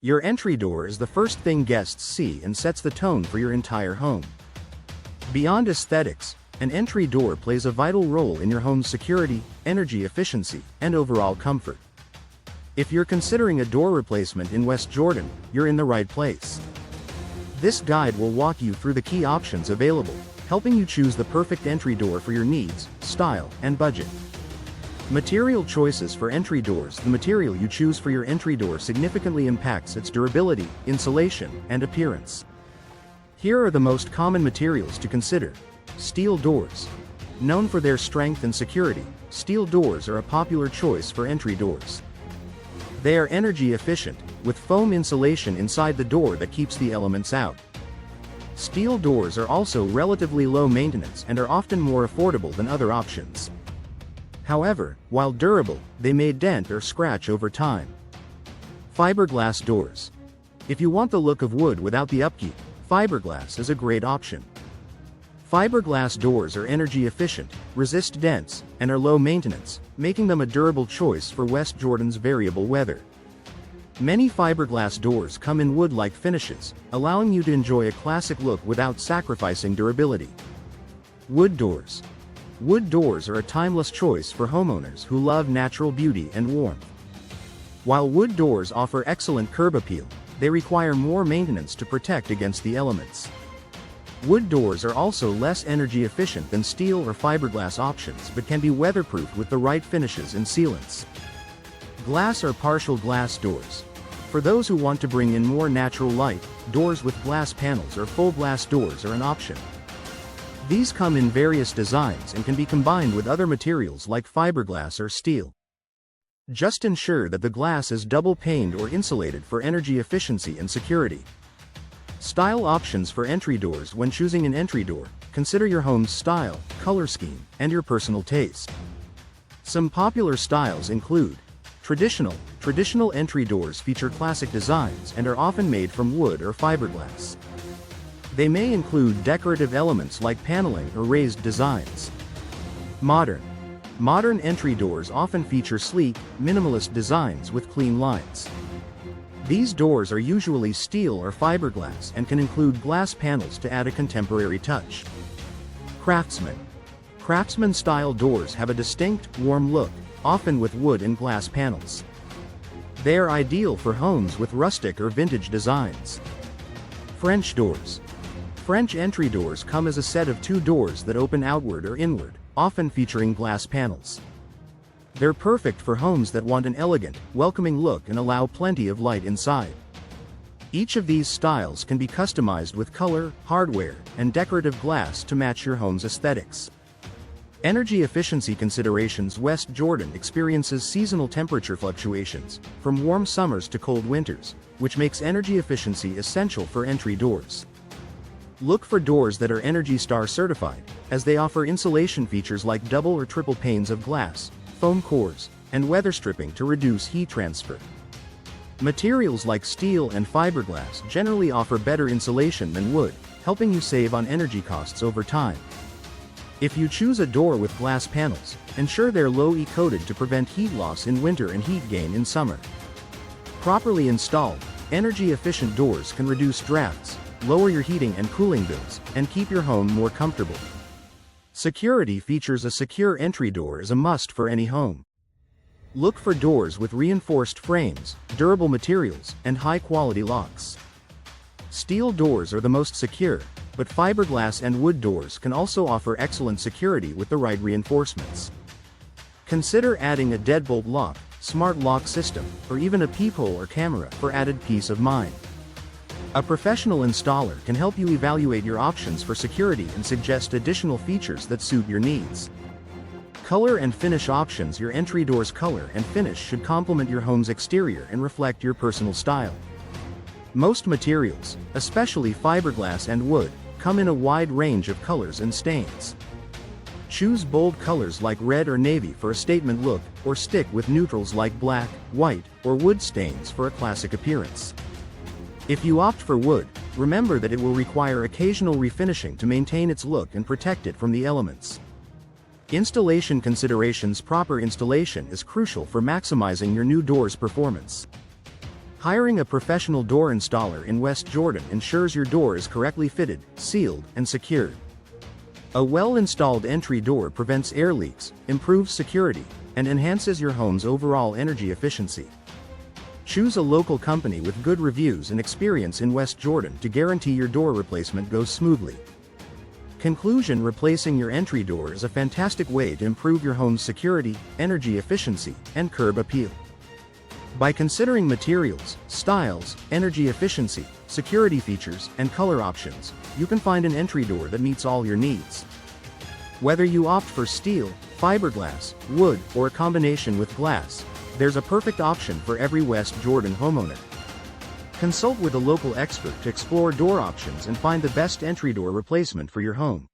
Your entry door is the first thing guests see and sets the tone for your entire home. Beyond aesthetics, an entry door plays a vital role in your home's security, energy efficiency, and overall comfort. If you're considering a door replacement in West Jordan, you're in the right place. This guide will walk you through the key options available, helping you choose the perfect entry door for your needs, style, and budget. Material choices for entry doors. The material you choose for your entry door significantly impacts its durability, insulation, and appearance. Here are the most common materials to consider. Steel doors. Known for their strength and security, steel doors are a popular choice for entry doors. They are energy efficient, with foam insulation inside the door that keeps the elements out. Steel doors are also relatively low maintenance and are often more affordable than other options. However, while durable, they may dent or scratch over time. Fiberglass doors. If you want the look of wood without the upkeep, fiberglass is a great option. Fiberglass doors are energy efficient, resist dents, and are low maintenance, making them a durable choice for West Jordan's variable weather. Many fiberglass doors come in wood-like finishes, allowing you to enjoy a classic look without sacrificing durability. Wood doors. Wood doors are a timeless choice for homeowners who love natural beauty and warmth. While wood doors offer excellent curb appeal, they require more maintenance to protect against the elements. Wood doors are also less energy efficient than steel or fiberglass options but can be weatherproofed with the right finishes and sealants. Glass or partial glass doors. For those who want to bring in more natural light, doors with glass panels or full glass doors are an option. These come in various designs and can be combined with other materials like fiberglass or steel. Just ensure that the glass is double-paned or insulated for energy efficiency and security. Style options for entry doors. When choosing an entry door, consider your home's style, color scheme, and your personal taste. Some popular styles include Traditional entry doors feature classic designs and are often made from wood or fiberglass. They may include decorative elements like paneling or raised designs. Modern entry doors often feature sleek, minimalist designs with clean lines. These doors are usually steel or fiberglass and can include glass panels to add a contemporary touch. Craftsman-style doors have a distinct, warm look, often with wood and glass panels. They are ideal for homes with rustic or vintage designs. French doors. French entry doors come as a set of two doors that open outward or inward, often featuring glass panels. They're perfect for homes that want an elegant, welcoming look and allow plenty of light inside. Each of these styles can be customized with color, hardware, and decorative glass to match your home's aesthetics. Energy efficiency considerations. West Jordan experiences seasonal temperature fluctuations, from warm summers to cold winters, which makes energy efficiency essential for entry doors. Look for doors that are ENERGY STAR certified, as they offer insulation features like double or triple panes of glass, foam cores, and weather stripping to reduce heat transfer. Materials like steel and fiberglass generally offer better insulation than wood, helping you save on energy costs over time. If you choose a door with glass panels, ensure they're low-E coated to prevent heat loss in winter and heat gain in summer. Properly installed, energy-efficient doors can reduce drafts, lower your heating and cooling bills, and keep your home more comfortable. Security features. A secure entry door is a must for any home. Look for doors with reinforced frames, durable materials, and high-quality locks. Steel doors are the most secure, but fiberglass and wood doors can also offer excellent security with the right reinforcements. Consider adding a deadbolt lock, smart lock system, or even a peephole or camera for added peace of mind. A professional installer can help you evaluate your options for security and suggest additional features that suit your needs. Color and finish options. Your entry door's color and finish should complement your home's exterior and reflect your personal style. Most materials, especially fiberglass and wood, come in a wide range of colors and stains. Choose bold colors like red or navy for a statement look, or stick with neutrals like black, white, or wood stains for a classic appearance. If you opt for wood, remember that it will require occasional refinishing to maintain its look and protect it from the elements. Installation considerations. Proper installation is crucial for maximizing your new door's performance. Hiring a professional door installer in West Jordan ensures your door is correctly fitted, sealed, and secured. A well-installed entry door prevents air leaks, improves security, and enhances your home's overall energy efficiency. Choose a local company with good reviews and experience in West Jordan to guarantee your door replacement goes smoothly. Conclusion: replacing your entry door is a fantastic way to improve your home's security, energy efficiency, and curb appeal. By considering materials, styles, energy efficiency, security features, and color options, you can find an entry door that meets all your needs. Whether you opt for steel, fiberglass, wood, or a combination with glass, there's a perfect option for every West Jordan homeowner. Consult with a local expert to explore door options and find the best entry door replacement for your home.